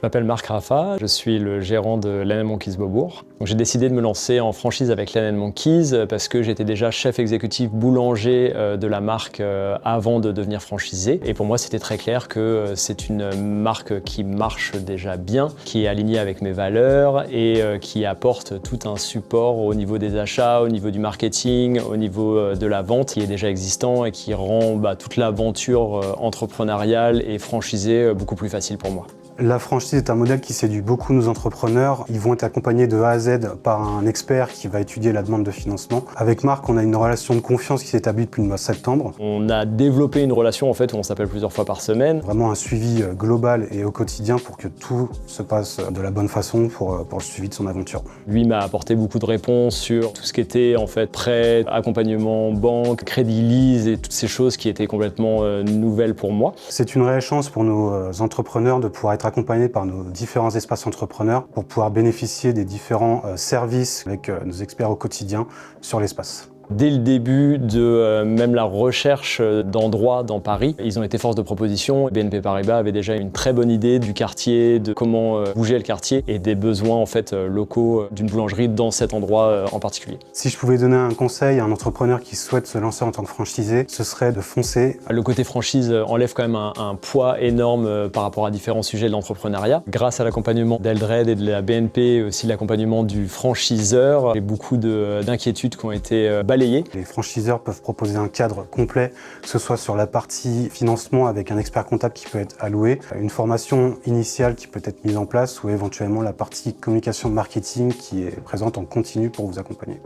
m'appelle Marc Raffa, je suis le gérant de Lionel Monkeys Beaubourg. J'ai décidé de me lancer en franchise avec Lionel Monkeys parce que j'étais déjà chef exécutif boulanger de la marque avant de devenir franchisé. Et pour moi, c'était très clair que c'est une marque qui marche déjà bien, qui est alignée avec mes valeurs et qui apporte tout un support au niveau des achats, au niveau du marketing, au niveau de la vente qui est déjà existant et qui rend toute l'aventure entrepreneuriale et franchisée beaucoup plus facile pour moi. La franchise est un modèle qui séduit beaucoup nos entrepreneurs. Ils vont être accompagnés de A à Z par un expert qui va étudier la demande de financement. Avec Marc, on a une relation de confiance qui s'établit depuis le mois de septembre. On a développé une relation où on s'appelle plusieurs fois par semaine. Vraiment un suivi global et au quotidien pour que tout se passe de la bonne façon pour le suivi de son aventure. Lui m'a apporté beaucoup de réponses sur tout ce qui était prêt, accompagnement, banque, crédit lease et toutes ces choses qui étaient complètement nouvelles pour moi. C'est une réelle chance pour nos entrepreneurs de pouvoir être accompagnés par nos différents espaces entrepreneurs pour pouvoir bénéficier des différents services avec nos experts au quotidien sur l'espace. Dès le début de même la recherche d'endroits dans Paris, ils ont été force de proposition. BNP Paribas avait déjà une très bonne idée du quartier, de comment bouger le quartier et des besoins locaux d'une boulangerie dans cet endroit en particulier. Si je pouvais donner un conseil à un entrepreneur qui souhaite se lancer en tant que franchisé, ce serait de foncer. Le côté franchise enlève quand même un poids énorme par rapport à différents sujets de l'entrepreneuriat. Grâce à l'accompagnement d'Eldred et de la BNP, et aussi l'accompagnement du franchiseur, il y a beaucoup d'inquiétudes qui ont été balayées. Les franchiseurs peuvent proposer un cadre complet, que ce soit sur la partie financement avec un expert comptable qui peut être alloué, une formation initiale qui peut être mise en place ou éventuellement la partie communication marketing qui est présente en continu pour vous accompagner.